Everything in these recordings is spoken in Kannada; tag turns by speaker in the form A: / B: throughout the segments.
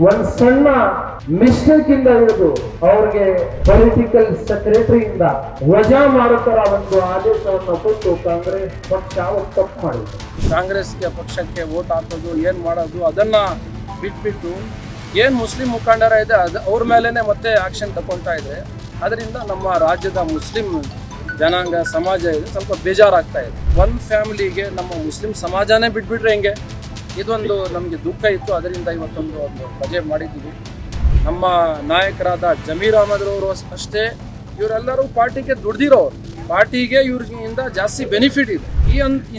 A: ಒಂದ್ ಸಣ್ಣ ಮಿಸ್ಟೇಕ್ ಇಂದ ಹಿಡಿದು ಅವ್ರಿಗೆ ಪೊಲಿಟಿಕಲ್ ಸೆಕ್ರೆಟರಿಯಿಂದ ವಜಾ ಮಾಡುತ್ತರ ಒಂದು ಆದೇಶವನ್ನು ಕೊಟ್ಟು ಕಾಂಗ್ರೆಸ್ ಪಕ್ಷ ತಪ್ಪು ಮಾಡಿದೆ.
B: ಕಾಂಗ್ರೆಸ್ಗೆ ಪಕ್ಷಕ್ಕೆ ವೋಟ್ ಹಾಕೋದು ಏನ್ ಮಾಡೋದು ಅದನ್ನ ಬಿಟ್ಬಿಟ್ಟು ಏನ್ ಮುಸ್ಲಿಂ ಮುಖಂಡರ ಇದೆ ಅವ್ರ ಮೇಲೆನೆ ಮತ್ತೆ ಆಕ್ಷನ್ ತಗೊಳ್ತಾ ಇದೆ. ಅದರಿಂದ ನಮ್ಮ ರಾಜ್ಯದ ಮುಸ್ಲಿಂ ಜನಾಂಗ ಸಮಾಜ ಇದೆ ಸ್ವಲ್ಪ ಬೇಜಾರಾಗ್ತಾ ಇದೆ. ಒಂದು ಫ್ಯಾಮಿಲಿಗೆ ನಮ್ಮ ಮುಸ್ಲಿಂ ಸಮಾಜನೇ ಬಿಟ್ಬಿಟ್ರೆ ಹೆಂಗೆ? ಇದೊಂದು ನಮಗೆ ದುಃಖ ಇತ್ತು. ಅದರಿಂದ ಇವತ್ತೊಂದು ರಜೆ ಮಾಡಿದ್ದೀವಿ. ನಮ್ಮ ನಾಯಕರಾದ ಜಮೀರ್ ಅಹಮದ್ ಅವರು ಅಷ್ಟೇ, ಇವರೆಲ್ಲರೂ ಪಾರ್ಟಿಗೆ ದುಡ್ದಿರೋರು, ಪಾರ್ಟಿಗೆ ಇವ್ರಿಂದ ಜಾಸ್ತಿ ಬೆನಿಫಿಟ್ ಇದೆ.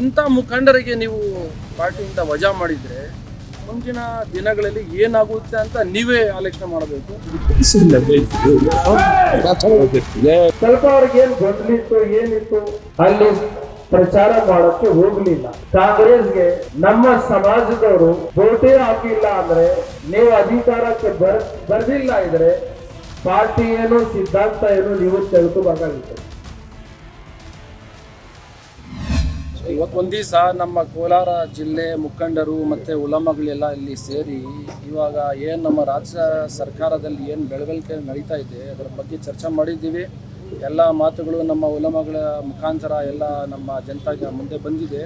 B: ಇಂಥ ಮುಖಂಡರಿಗೆ ನೀವು ಪಾರ್ಟಿಯಿಂದ ವಜಾ ಮಾಡಿದರೆ ಮುಂದಿನ ದಿನಗಳಲ್ಲಿ ಏನಾಗುತ್ತೆ ಅಂತ ನೀವೇ ಆಲೋಚನೆ ಮಾಡಬೇಕು.
A: ಸ್ವಲ್ಪ ಅವ್ರಿಗೆ ಏನ್ ಗೊತ್ತಿತ್ತು ಏನಿತ್ತು ಅಲ್ಲಿ ಪ್ರಚಾರ ಮಾಡೋಕ್ಕೆ ಹೋಗ್ಲಿಲ್ಲ. ಕಾಂಗ್ರೆಸ್ಗೆ ನಮ್ಮ ಸಮಾಜದವರು ವೋಟೇ ಹಾಕಿಲ್ಲ ಅಂದ್ರೆ, ನೀವು ಅಧಿಕಾರಕ್ಕೆ ಬರ್ದಿಲ್ಲ ಇದ್ರೆ ಪಾರ್ಟಿ ಏನು ಸಿದ್ಧಾಂತ ಏನು ನೀವು ತೆಗೆದುಬೇಕಾಗುತ್ತೆ.
B: ಇವತ್ತೊಂದು ದಿವಸ ನಮ್ಮ ಕೋಲಾರ ಜಿಲ್ಲೆ ಮುಖಂಡರು ಮತ್ತು ಉಲಮಗಳೆಲ್ಲ ಇಲ್ಲಿ ಸೇರಿ ಇವಾಗ ಏನು ನಮ್ಮ ರಾಜ್ಯ ಸರ್ಕಾರದಲ್ಲಿ ಏನು ಬೆಳವಣಿಗೆ ನಡೀತಾ ಇದೆ ಅದರ ಬಗ್ಗೆ ಚರ್ಚೆ ಮಾಡಿದ್ದೀವಿ. ಎಲ್ಲ ಮಾತುಗಳು ನಮ್ಮ ಉಲಮಗಳ ಮುಖಾಂತರ ಎಲ್ಲ ನಮ್ಮ ಜನತೆಗೆ ಮುಂದೆ ಬಂದಿದೆ.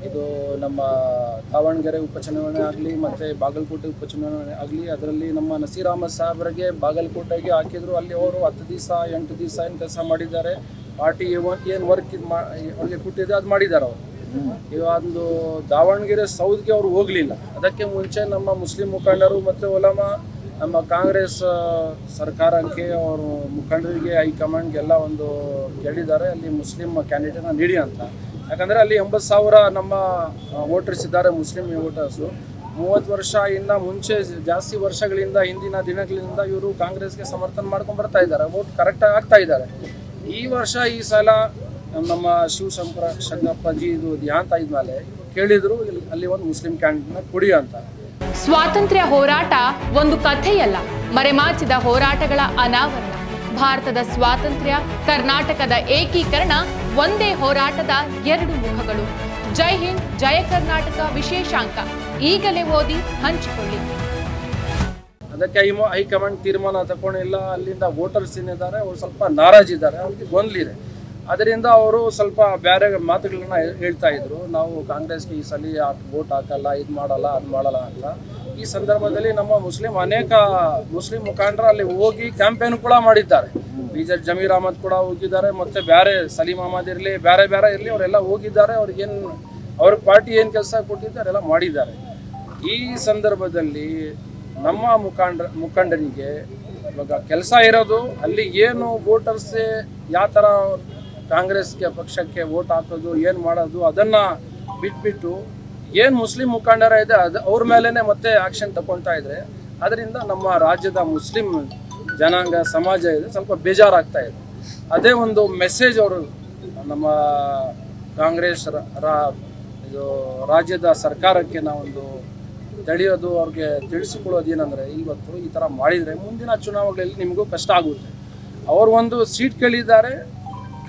B: ಇದು ನಮ್ಮ ದಾವಣಗೆರೆ ಉಪಚುನಾವಣೆ ಆಗಲಿ ಮತ್ತು ಬಾಗಲಕೋಟೆ ಉಪಚುನಾವಣೆ ಆಗಲಿ, ಅದರಲ್ಲಿ ನಮ್ಮ ನಸೀರ್ ಅಹಮದ್ ಸಾಹೇಬರಿಗೆ ಬಾಗಲಕೋಟೆಗೆ ಹಾಕಿದ್ರು. ಅಲ್ಲಿ ಅವರು 10 ದಿವಸ 8 ದಿವಸ ಏನು ಕೆಲಸ ಮಾಡಿದ್ದಾರೆ. ಪಾರ್ಟಿ ಏನು ವರ್ಕ್ ಅವ್ರಿಗೆ ಕೊಟ್ಟಿದೆ ಅದು ಮಾಡಿದ್ದಾರೆ ಅವರು. ಇವೊಂದು ದಾವಣಗೆರೆ ಸೌತ್ಗೆ ಅವರು ಹೋಗಲಿಲ್ಲ. ಅದಕ್ಕೆ ಮುಂಚೆ ನಮ್ಮ ಮುಸ್ಲಿಂ ಮುಖಂಡರು ಮತ್ತು ಉಲಮ ನಮ್ಮ ಕಾಂಗ್ರೆಸ್ ಸರ್ಕಾರಕ್ಕೆ ಅವರು ಮುಖಂಡರಿಗೆ ಹೈಕಮಾಂಡ್ಗೆಲ್ಲ ಒಂದು ಕೇಳಿದ್ದಾರೆ ಅಲ್ಲಿ ಮುಸ್ಲಿಂ ಕ್ಯಾಂಡಿಡೇಟ್ನ ನೀಡಿ ಅಂತ. ಯಾಕಂದರೆ ಅಲ್ಲಿ 80,000 ನಮ್ಮ ವೋಟರ್ಸ್ ಇದ್ದಾರೆ, ಮುಸ್ಲಿಂ ವೋಟರ್ಸು. 30 ವರ್ಷ ಇನ್ನು ಮುಂಚೆ ಜಾಸ್ತಿ ವರ್ಷಗಳಿಂದ ಹಿಂದಿನ ದಿನಗಳಿಂದ ಇವರು ಕಾಂಗ್ರೆಸ್ಗೆ ಸಮರ್ಥನೆ ಮಾಡ್ಕೊಂಡು ಬರ್ತಾ ಇದ್ದಾರೆ, ವೋಟ್ ಕರೆಕ್ಟಾಗಿ ಆಗ್ತಾ ಇದ್ದಾರೆ. ಈ ವರ್ಷ ಈ ಸಲ ನಮ್ಮ ಶಿವಶಂಕರ ಶಂಕರಪ್ಪಾಜಿ ಇದು ಧ್ಯಾಂತ ಇದ್ಮೇಲೆ ಕೇಳಿದ್ರು ಅಲ್ಲಿ ಒಂದು ಮುಸ್ಲಿಂ ಕ್ಯಾಂಡಿಡೇಟ್ನ ಕೊಡಿ ಅಂತ.
C: ಸ್ವಾತಂತ್ರ್ಯ ಹೋರಾಟ ಒಂದು ಕಥೆಯಲ್ಲ, ಮರೆಮಾಚಿದ ಹೋರಾಟಗಳ ಅನಾವರಣ. ಭಾರತದ ಸ್ವಾತಂತ್ರ್ಯ, ಕರ್ನಾಟಕದ ಏಕೀಕರಣ ಒಂದೇ ಹೋರಾಟದ 2 ಮುಖಗಳು. ಜೈ ಹಿಂದ್, ಜಯ ಕರ್ನಾಟಕ ವಿಶೇಷಾಂಕ ಈಗಲೇ ಓದಿ ಹಂಚಿಕೊಳ್ಳಿ.
B: ಅದಕ್ಕೆ ಹೈಕಮಾಂಡ್ ತೀರ್ಮಾನ ತಗೊಂಡಿಲ್ಲ. ಅಲ್ಲಿಂದ ವೋಟರ್ಸ್ ಏನಿದ್ದಾರೆ ಅವರು ಸ್ವಲ್ಪ ನಾರಾಜಿದ್ದಾರೆ, ಅವ್ರಿಗೆ ಗೊಂದಲಿದೆ. ಅದರಿಂದ ಅವರು ಸ್ವಲ್ಪ ಬೇರೆ ಮಾತುಗಳನ್ನ ಹೇಳ್ತಾ ಇದ್ರು. ನಾವು ಕಾಂಗ್ರೆಸ್ಗೆ ಈ ಸಲ ವೋಟ್ ಹಾಕಲ್ಲ, ಇದು ಮಾಡಲ್ಲ, ಅದು ಮಾಡಲ್ಲ ಅಂತ. ಈ ಸಂದರ್ಭದಲ್ಲಿ ನಮ್ಮ ಅನೇಕ ಮುಸ್ಲಿಂ ಮುಖಂಡರು ಅಲ್ಲಿ ಹೋಗಿ ಕ್ಯಾಂಪೇನ್ ಕೂಡ ಮಾಡಿದ್ದಾರೆ. ಮೇಜರ್ ಜಮೀರ್ ಅಹಮದ್ ಕೂಡ ಹೋಗಿದ್ದಾರೆ, ಮತ್ತು ಬೇರೆ ಸಲೀಂ ಅಹಮದ್ ಇರಲಿ, ಬೇರೆ ಇರಲಿ, ಅವರೆಲ್ಲ ಹೋಗಿದ್ದಾರೆ. ಅವ್ರಿಗೇನು ಅವ್ರ ಪಾರ್ಟಿ ಏನು ಕೆಲಸ ಕೊಟ್ಟಿದ್ದಾರೆ ಎಲ್ಲ ಮಾಡಿದ್ದಾರೆ. ಈ ಸಂದರ್ಭದಲ್ಲಿ ನಮ್ಮ ಮುಖಂಡರಿಗೆ ಇವಾಗ ಕೆಲಸ ಇರೋದು ಅಲ್ಲಿ ಏನು ವೋಟರ್ಸ್ ಯಾವ ಥರ ಕಾಂಗ್ರೆಸ್ಗೆ ಪಕ್ಷಕ್ಕೆ ವೋಟ್ ಹಾಕೋದು ಏನು ಮಾಡೋದು ಅದನ್ನು ಬಿಟ್ಬಿಟ್ಟು ಏನು ಮುಸ್ಲಿಂ ಮುಖಂಡರ ಇದೆ ಅವ್ರ ಮೇಲೇ ಮತ್ತೆ ಆಕ್ಷನ್ ತಗೊಳ್ತಾ ಇದ್ರೆ. ಅದರಿಂದ ನಮ್ಮ ರಾಜ್ಯದ ಮುಸ್ಲಿಂ ಜನಾಂಗ ಸಮಾಜ ಇದೆ ಸ್ವಲ್ಪ ಬೇಜಾರಾಗ್ತಾ ಇದೆ. ಅದೇ ಒಂದು ಮೆಸೇಜ್ ಅವರು ನಮ್ಮ ಕಾಂಗ್ರೆಸ್ ಇದು ರಾಜ್ಯದ ಸರ್ಕಾರಕ್ಕೆ ನಾವೊಂದು ತಡೆಯೋದು, ಅವ್ರಿಗೆ ತಿಳಿಸಿಕೊಳ್ಳೋದು ಏನಂದರೆ, ಇವತ್ತು ಈ ಥರ ಮಾಡಿದರೆ ಮುಂದಿನ ಚುನಾವಣೆಗಳಲ್ಲಿ ನಿಮಗೂ ಕಷ್ಟ ಆಗುತ್ತೆ. ಅವರು ಒಂದು ಸೀಟ್ ಕೇಳಿದ್ದಾರೆ,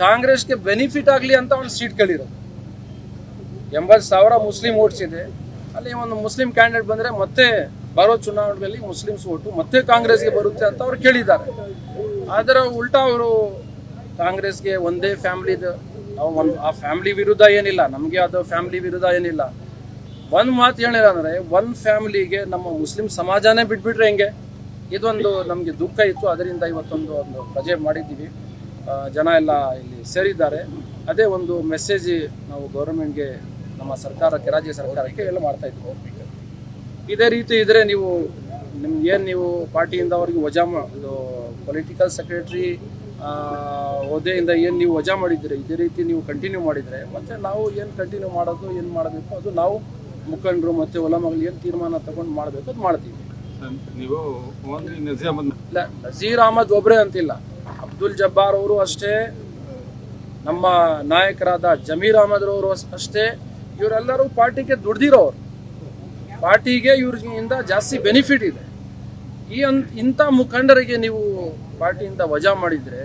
B: ಕಾಂಗ್ರೆಸ್ಗೆ ಬೆನಿಫಿಟ್ ಆಗಲಿ ಅಂತ ಒಂದು ಸೀಟ್ ಕೇಳಿರೋದು. 80,000 ಮುಸ್ಲಿಂ ವೋಟ್ಸ್ ಇದೆ. ಅಲ್ಲಿ ಒಂದು ಮುಸ್ಲಿಂ ಕ್ಯಾಂಡಿಡೇಟ್ ಬಂದರೆ ಮತ್ತೆ ಬರೋ ಚುನಾವಣೆಯಲ್ಲಿ ಮುಸ್ಲಿಮ್ಸ್ ಓಟು ಮತ್ತೆ ಕಾಂಗ್ರೆಸ್ಗೆ ಬರುತ್ತೆ ಅಂತ ಅವ್ರು ಕೇಳಿದ್ದಾರೆ. ಅದರ ಉಲ್ಟಾ ಅವರು ಕಾಂಗ್ರೆಸ್ಗೆ ಒಂದೇ ಫ್ಯಾಮ್ಲಿದು ಆ ಫ್ಯಾಮ್ಲಿ ವಿರುದ್ಧ ಏನಿಲ್ಲ, ನಮಗೆ ಅದು ಫ್ಯಾಮ್ಲಿ ವಿರುದ್ಧ ಏನಿಲ್ಲ. ಒಂದು ಮಾತು ಹೇಳಿಲ್ಲ ಅಂದರೆ ಒಂದು ಫ್ಯಾಮಿಲಿಗೆ ನಮ್ಮ ಮುಸ್ಲಿಂ ಸಮಾಜನೇ ಬಿಟ್ಬಿಟ್ರೆ ಹೆಂಗೆ? ಇದೊಂದು ನಮಗೆ ದುಃಖ ಇತ್ತು. ಅದರಿಂದ ಇವತ್ತೊಂದು ರಜೆ ಮಾಡಿದ್ದೀವಿ. ಜನ ಎಲ್ಲ ಇಲ್ಲಿ ಸೇರಿದ್ದಾರೆ. ಅದೇ ಒಂದು ಮೆಸೇಜ್ ನಾವು ಗೌರ್ಮೆಂಟ್ಗೆ, ನಮ್ಮ ಸರ್ಕಾರಕ್ಕೆ, ರಾಜ್ಯ ಸರ್ಕಾರಕ್ಕೆ ಎಲ್ಲ ಮಾಡ್ತಾ ಇದ್ದೀವಿ. ಇದೇ ರೀತಿ ಇದ್ದರೆ ನೀವು ಪಾರ್ಟಿಯಿಂದ ಅವ್ರಿಗೆ ವಜಾ ಇದು ಪೊಲಿಟಿಕಲ್ ಸೆಕ್ರೆಟರಿ ಹುದ್ದೆಯಿಂದ ಏನು ನೀವು ವಜಾ ಮಾಡಿದ್ದೀರಿ, ಇದೇ ರೀತಿ ನೀವು ಕಂಟಿನ್ಯೂ ಮಾಡಿದರೆ ಮತ್ತೆ ನಾವು ಏನು ಕಂಟಿನ್ಯೂ ಮಾಡೋದು, ಏನು ಮಾಡಬೇಕು ಅದು ನಾವು ಮುಖಂಡರು ಮತ್ತು ಉಲಮಗಳು ಏನು ತೀರ್ಮಾನ ತಗೊಂಡು ಮಾಡಬೇಕು ಅದು ಮಾಡ್ತೀವಿ.
D: ನೀವು
B: ಇಲ್ಲ, ನಸೀರ್ ಅಹಮದ್ ಒಬ್ಬರೇ ಅಂತಿಲ್ಲ, ಅಬ್ದುಲ್ ಜಬ್ಬಾರ್ ಅವರು ಅಷ್ಟೇ, ನಮ್ಮ ನಾಯಕರಾದ ಜಮೀರ್ ಅಹಮದ್ ಅವರು ಅಷ್ಟೇ, ಇವರೆಲ್ಲರೂ ಪಾರ್ಟಿಗೆ ದುಡ್ದಿರೋರು, ಪಾರ್ಟಿಗೆ ಇವ್ರಿಂದ ಜಾಸ್ತಿ ಬೆನಿಫಿಟ್ ಇದೆ. ಇಂಥ ಮುಖಂಡರಿಗೆ ನೀವು ಪಾರ್ಟಿಯಿಂದ ವಜಾ ಮಾಡಿದರೆ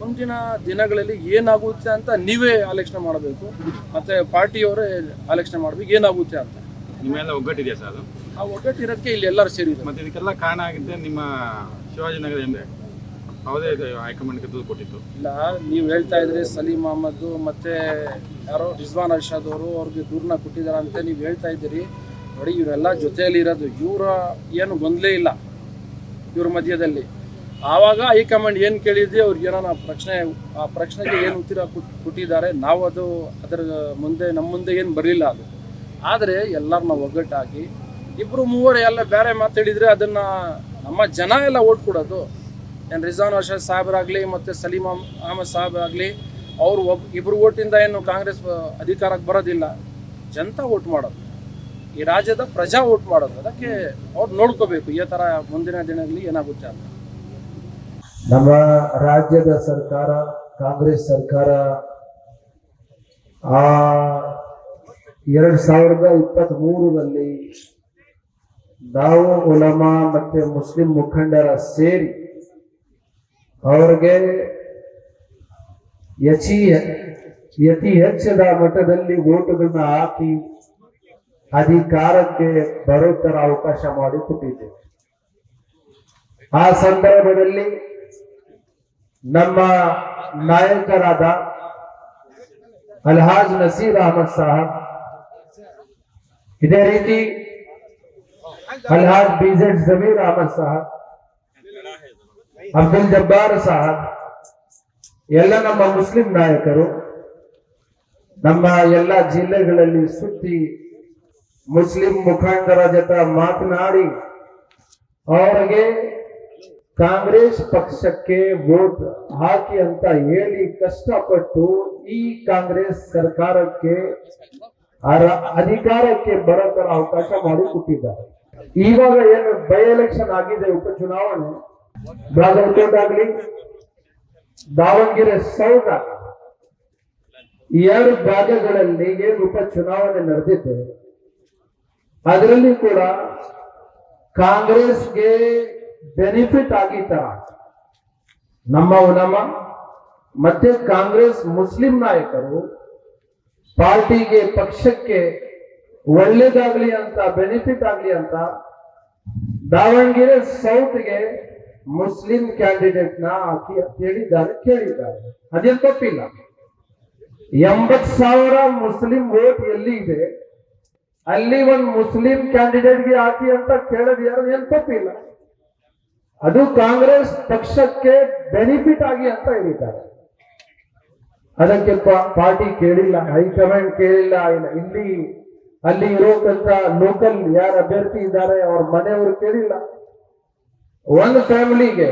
B: ಮುಂದಿನ ದಿನಗಳಲ್ಲಿ ಏನಾಗುತ್ತೆ ಅಂತ ನೀವೇ ಆಲೋಚನೆ ಮಾಡಬೇಕು, ಮತ್ತು ಪಾರ್ಟಿಯವರೇ ಆಲೋಚನೆ ಮಾಡಬೇಕು ಏನಾಗುತ್ತೆ ಅಂತ.
D: ನಿಮ್ಮೆಲ್ಲ ಒಗ್ಗಟ್ಟಿದೆಯಾ ಸರ್ ಅದು?
B: ಆ ಒಗ್ಗಟ್ಟಿರೋಕ್ಕೆ ಇಲ್ಲಿ ಎಲ್ಲರೂ ಸೇರಿದ್ರು.
D: ಮತ್ತು ಇದಕ್ಕೆಲ್ಲ ಕಾರಣ ಆಗಿದ್ದೆ ನಿಮ್ಮ ಶಿವಾಜಿನಗರ ಎಂದೇ ಯಾವುದೇ ಹೈಕಮಾಂಡ್ಗೆ ದೂರು ಕೊಟ್ಟಿತ್ತು?
B: ಇಲ್ಲ, ನೀವು ಹೇಳ್ತಾ ಇದ್ರಿ ಸಲೀಂ ಅಹಮದ್ ಮತ್ತು ಯಾರೋ ರಿಜ್ವಾನ್ ಅರ್ಷಾದ್ ಅವರು ಅವ್ರಿಗೆ ದೂರನ್ನ ಕೊಟ್ಟಿದ್ದಾರೆ ಅಂತ ನೀವು ಹೇಳ್ತಾ ಇದ್ದೀರಿ. ನೋಡಿ, ಇವರೆಲ್ಲ ಜೊತೆಯಲ್ಲಿ ಇರೋದು, ಇವರ ಏನು ಗೊಂದಲೇ ಇಲ್ಲ ಇವ್ರ ಮಧ್ಯದಲ್ಲಿ. ಆವಾಗ ಹೈಕಮಾಂಡ್ ಏನು ಕೇಳಿದ್ವಿ, ಅವ್ರಿಗೆ ಏನೋ ಆ ಪ್ರಶ್ನೆಗೆ ಏನು ಉತ್ತರ ಕೊಟ್ಟಿದ್ದಾರೆ. ನಾವು ಅದರ ಮುಂದೆ ನಮ್ಮ ಮುಂದೆ ಏನು ಬರಲಿಲ್ಲ ಅದು. ಆದರೆ ಎಲ್ಲರೂ ನಾವು ಒಗ್ಗಟ್ಟಾಗಿ ಇಬ್ಬರು ಮೂವರು ಎಲ್ಲ ಬೇರೆ ಮಾತಾಡಿದರೆ ಅದನ್ನು ನಮ್ಮ ಜನ ಎಲ್ಲ ಓಟ್ ಕೊಡೋದು. ಏನು ರಿಜ್ವಾನ್ ಅರ್ಷಾದ್ ಸಾಹೇಬರಾಗಲಿ ಮತ್ತು ಸಲೀಂ ಅಹಮದ್ ಸಾಹೇಬರಾಗಲಿ ಅವರು ಇಬ್ಬರು ಓಟಿಂದ ಏನು ಕಾಂಗ್ರೆಸ್ ಅಧಿಕಾರಕ್ಕೆ ಬರೋದಿಲ್ಲ. ಜನತಾ ಓಟ್ ಮಾಡೋದು, ಈ ರಾಜ್ಯದ ಪ್ರಜಾ ಓಟ್ ಮಾಡೋದು. ಅದಕ್ಕೆ ಅವ್ರು ನೋಡ್ಕೋಬೇಕು ಈ ಥರ ಮುಂದಿನ ದಿನಗಳಲ್ಲಿ ಏನಾಗುತ್ತೆ ಅಂತ.
A: ನಮ್ಮ ರಾಜ್ಯದ ಸರ್ಕಾರ, ಕಾಂಗ್ರೆಸ್ ಸರ್ಕಾರ 2023ರಲ್ಲಿ ನಾವು ಉಲಮಾ ಮತ್ತೆ ಮುಸ್ಲಿಂ ಮುಖಂಡರ ಸೇರಿ ಅವ್ರಿಗೆ ಯತಿ ಹೆಚ್ಚದ ಮಟ್ಟದಲ್ಲಿ ವೋಟುಗಳನ್ನ ಹಾಕಿ ಅಧಿಕಾರಕ್ಕೆ ಬರೋ ತರ ಅವಕಾಶ ಮಾಡಿಕೊಟ್ಟಿದ್ದೇವೆ. ಆ ಸಂದರ್ಭದಲ್ಲಿ ನಮ್ಮ ನಾಯಕರಾದ ಅಲ್ಹಾಜ್ ನಸೀರ್ ಅಹಮದ್ ಸಾಹಬ್, ಇದೇ ರೀತಿ ಅಲ್ಹಾಜ್ ಬಿಜೆಡ್ ಜಮೀರ್ ಅಹಮದ್ ಸಾಹಬ್, ಅಬ್ದುಲ್ ಜಬ್ಬಾರ್ ಸಾಹಬ್, ಎಲ್ಲ ನಮ್ಮ ಮುಸ್ಲಿಂ ನಾಯಕರು ನಮ್ಮ ಎಲ್ಲ ಜಿಲ್ಲೆಗಳಲ್ಲಿ ಸುತ್ತಿ ಮುಸ್ಲಿಂ ಮುಖಂಡರ ಜೊತೆ ಮಾತನಾಡಿ ಅವರಿಗೆ ಕಾಂಗ್ರೆಸ್ ಪಕ್ಷಕ್ಕೆ ವೋಟ್ ಹಾಕಿ ಅಂತ ಹೇಳಿ ಕಷ್ಟಪಟ್ಟು ಈ ಕಾಂಗ್ರೆಸ್ ಸರ್ಕಾರಕ್ಕೆ ಅಧಿಕಾರಕ್ಕೆ ಬರೋ ತರ ಅವಕಾಶ ಮಾಡಿಕೊಟ್ಟಿದ್ದಾರೆ. ಇವಾಗ ಏನು ಬೈ ಎಲೆಕ್ಷನ್ ಆಗಿದೆ, ಉಪಚುನಾವಣೆ, ಬಾಗಲಕೋಟೆ ಆಗಲಿ ದಾವಣಗೆರೆ ಸೌತ್ ಆಗಲಿ, ಈ 2 ಭಾಗಗಳಲ್ಲಿ ಏನು ಉಪಚುನಾವಣೆ ನಡೆದಿದೆ ಅದರಲ್ಲಿ ಕೂಡ ಕಾಂಗ್ರೆಸ್ಗೆ ಬೆನಿಫಿಟ್ ಆಗಿತರ ನಮ್ಮ ಉಲಮಾ ಮತ್ತೆ ಕಾಂಗ್ರೆಸ್ ಮುಸ್ಲಿಂ ನಾಯಕರು ಪಾರ್ಟಿಗೆ ಪಕ್ಷಕ್ಕೆ ಒಳ್ಳೇದಾಗ್ಲಿ ಅಂತ, ಬೆನಿಫಿಟ್ ಆಗ್ಲಿ ಅಂತ ದಾವಣಗೆರೆ ಸೌತ್ಗೆ ಮುಸ್ಲಿಂ ಕ್ಯಾಂಡಿಡೇಟ್ ನ ಹಾಕಿ ಕೇಳಿದ್ದಾರೆ. ಅದೇನು ತಪ್ಪಿಲ್ಲ. 80,000 ಮುಸ್ಲಿಂ ವೋಟ್ ಎಲ್ಲಿ ಇದೆ ಅಲ್ಲಿ ಒಂದು ಮುಸ್ಲಿಂ ಕ್ಯಾಂಡಿಡೇಟ್ಗೆ ಹಾಕಿ ಅಂತ ಕೇಳೋದು ಏನು ತಪ್ಪಿಲ್ಲ. ಅದು ಕಾಂಗ್ರೆಸ್ ಪಕ್ಷಕ್ಕೆ ಬೆನಿಫಿಟ್ ಆಗಿ ಅಂತ ಹೇಳಿದ್ದಾರೆ. ಅದಕ್ಕೆ ಪಾರ್ಟಿ ಕೇಳಿಲ್ಲ, ಹೈಕಮಾಂಡ್ ಕೇಳಿಲ್ಲ. ಅಲ್ಲಿ ಇರೋಕಂತ ಲೋಕಲ್ ಯಾರು ಅಭ್ಯರ್ಥಿ ಇದ್ದಾರೆ ಅವ್ರ ಮನೆಯವರು ಕೇಳಿಲ್ಲ. ಒಂದು ಫ್ಯಾಮಿಲಿಗೆ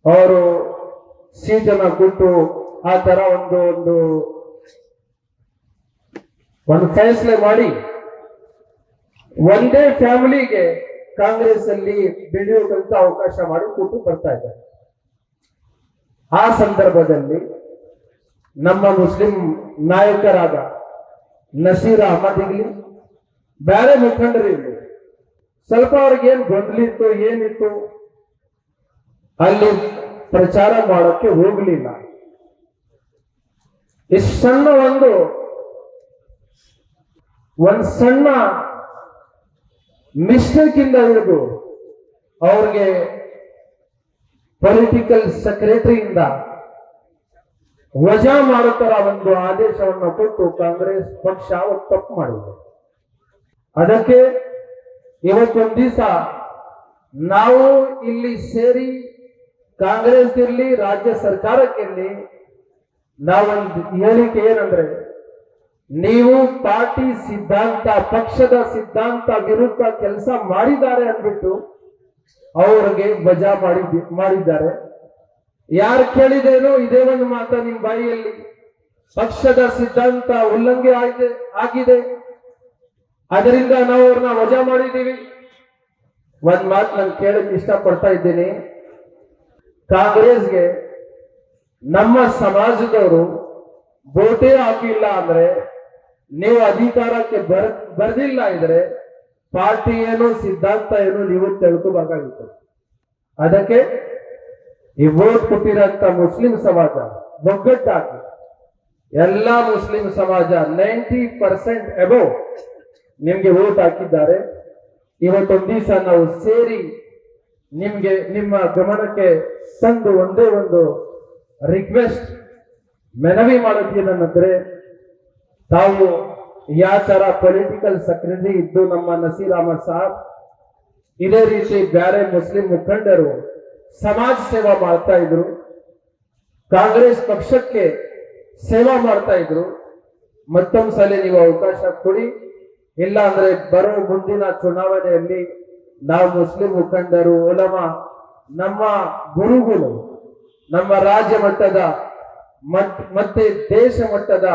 A: ಅವರು ಸೀಟನ್ನ ಕೊಟ್ಟು ಆ ತರ ಒಂದು ಫೈಸಲೆ ಮಾಡಿ ಒಂದೇ ಫ್ಯಾಮಿಲಿಗೆ ಕಾಂಗ್ರೆಸ್ ಅಲ್ಲಿ ಬೆಳೆಯೋಕಂತ ಅವಕಾಶ ಮಾಡಿ ಕೊಟ್ಟು ಬರ್ತಾ ಇದ್ದಾರೆ. ಆ ಸಂದರ್ಭದಲ್ಲಿ ನಮ್ಮ ಮುಸ್ಲಿಂ ನಾಯಕರಾದ ನಸೀರ್ ಅಹಮದ್ ಇರ್ಲಿ, ಬೇರೆ ಮುಖಂಡರಿರ್ಲಿ, ಸ್ವಲ್ಪ ಅವ್ರಿಗೆ ಏನ್ ಗೊಂದಲಿತ್ತು ಏನಿತ್ತು ಅಲ್ಲಿ ಪ್ರಚಾರ ಮಾಡೋಕ್ಕೆ ಹೋಗ್ಲಿಲ್ಲ. ಇಷ್ಟು ಸಣ್ಣ ಒಂದು ಸಣ್ಣ ಮಿಸ್ಟೇಕ್ ಇಂದ ಹಿಡಿದು ಅವ್ರಿಗೆ ಪೊಲಿಟಿಕಲ್ ಸೆಕ್ರೆಟರಿಯಿಂದ ವಜಾ ಮಾಡುತ್ತರ ಒಂದು ಆದೇಶವನ್ನು ಕೊಟ್ಟು ಕಾಂಗ್ರೆಸ್ ಪಕ್ಷ ಅವತ್ತು ತಪ್ಪು ಮಾಡಿದೆ. ಅದಕ್ಕೆ ಇವತ್ತೊಂದು ದಿವಸ ನಾವು ಇಲ್ಲಿ ಸೇರಿ ಕಾಂಗ್ರೆಸ್ ಇರ್ಲಿ ರಾಜ್ಯ ಸರ್ಕಾರಕ್ಕಿರ್ಲಿ ನಾವೊಂದು ಹೇಳಿಕೆ ಏನಂದ್ರೆ, ನೀವು ಪಾರ್ಟಿ ಸಿದ್ಧಾಂತ ಪಕ್ಷದ ಸಿದ್ಧಾಂತ ವಿರುದ್ಧ ಕೆಲಸ ಮಾಡಿದ್ದಾರೆ ಅಂದ್ಬಿಟ್ಟು ಅವ್ರಿಗೆ ವಜಾ ಮಾಡಿದ್ದಾರೆ. ಯಾರು ಕೇಳಿದೇನೋ ಇದೇ ಒಂದು ಮಾತ ನಿಮ್ ಬಾಯಿಯಲ್ಲಿ, ಪಕ್ಷದ ಸಿದ್ಧಾಂತ ಉಲ್ಲಂಘನೆ ಆಗಿದೆ, ಅದರಿಂದ ನಾವು ಅವ್ರನ್ನ ವಜಾ ಮಾಡಿದ್ದೀವಿ. ಒಂದ್ ಮಾತು ನಾನು ಕೇಳಕ್ಕೆ ಇಷ್ಟಪಡ್ತಾ ಇದ್ದೀನಿ. ಕಾಂಗ್ರೆಸ್ಗೆ ನಮ್ಮ ಸಮಾಜದವರು ವೋಟೇ ಹಾಕಿಲ್ಲ ಅಂದ್ರೆ, ನೀವು ಅಧಿಕಾರಕ್ಕೆ ಬರ್ದಿಲ್ಲ ಇದ್ರೆ ಪಾರ್ಟಿ ಏನು ಸಿದ್ಧಾಂತ ಏನು ನೀವು ತಿಳ್ಕೋಬೇಕಾಗಿತ್ತು. ಅದಕ್ಕೆ ಈ ವೋಟ್ ಕೊಟ್ಟಿರಂತ ಮುಸ್ಲಿಂ ಸಮಾಜ ಒಗ್ಗಟ್ಟಾಗಿ, ಎಲ್ಲಾ ಮುಸ್ಲಿಂ ಸಮಾಜ 90% ಅಬೌವ್ ನಿಮ್ಗೆ ವೋಟ್ ಹಾಕಿದ್ದಾರೆ. ಇವತ್ತೊಂದ್ ದಿವಸ ನಾವು ಸೇರಿ ನಿಮ್ಮ ಗಮನಕ್ಕೆ ತಂದು ಒಂದೇ ಒಂದು ರಿಕ್ವೆಸ್ಟ್ ಮನವಿ ಮಾಡೋದೇನಂದ್ರೆ, ತಾವು ಯಾವ ತರ ಪೊಲಿಟಿಕಲ್ ಸೆಕ್ರೆಟರಿ ಇದ್ದು ನಮ್ಮ ನಸೀರ್ ಅಹಮದ್ ಸಾಹಬ್, ಇದೇ ರೀತಿ ಬೇರೆ ಮುಸ್ಲಿಂ ಮುಖಂಡರು ಸಮಾಜ ಸೇವಾ ಮಾಡ್ತಾ ಇದ್ರು, ಕಾಂಗ್ರೆಸ್ ಪಕ್ಷಕ್ಕೆ ಸೇವಾ ಮಾಡ್ತಾ ಇದ್ರು. ಮತ್ತೊಂದು ಸಲ ನೀವು ಅವಕಾಶ ಕೊಡಿ, ಇಲ್ಲ ಅಂದ್ರೆ ಬರೋ ಮುಂದಿನ ಚುನಾವಣೆಯಲ್ಲಿ ನಾವು ಮುಸ್ಲಿಂ ಮುಖಂಡರು, ಉಲಮಾ, ನಮ್ಮ ಗುರುಗಳು, ನಮ್ಮ ರಾಜ್ಯ ಮಟ್ಟದ ಮತ್ತೆ ದೇಶ ಮಟ್ಟದ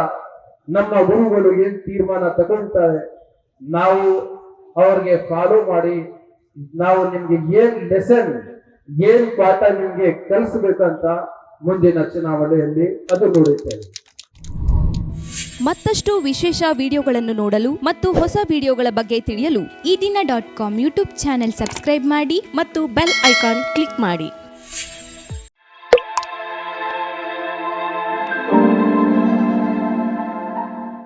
A: ನಮ್ಮ ಗುರುಗಳು ಏನ್ ತೀರ್ಮಾನ ತಗೊಳ್ತಾರೆ ನಾವು ಅವ್ರಿಗೆ ಫಾಲೋ ಮಾಡಿ, ನಾವು ನಿಮ್ಗೆ ಏನ್ ಲೆಸನ್, ಏನ್ ಪಾಠ ನಿಮ್ಗೆ ಕಲಿಸ್ಬೇಕಂತ ಮುಂದಿನ ಚುನಾವಣೆಯಲ್ಲಿ ಅದು ನೋಡುತ್ತೇವೆ.
E: ಮತ್ತಷ್ಟು ವಿಶೇಷ ವಿಡಿಯೋಗಳನ್ನು ನೋಡಲು ಮತ್ತು ಹೊಸ ವಿಡಿಯೋಗಳ ಬಗ್ಗೆ ತಿಳಿಯಲು
F: ಈ ದಿನ .com ಯೂಟ್ಯೂಬ್ ಚಾನೆಲ್ ಸಬ್ಸ್ಕ್ರೈಬ್ ಮಾಡಿ ಮತ್ತು ಬೆಲ್ ಐಕಾನ್ ಕ್ಲಿಕ್ ಮಾಡಿ.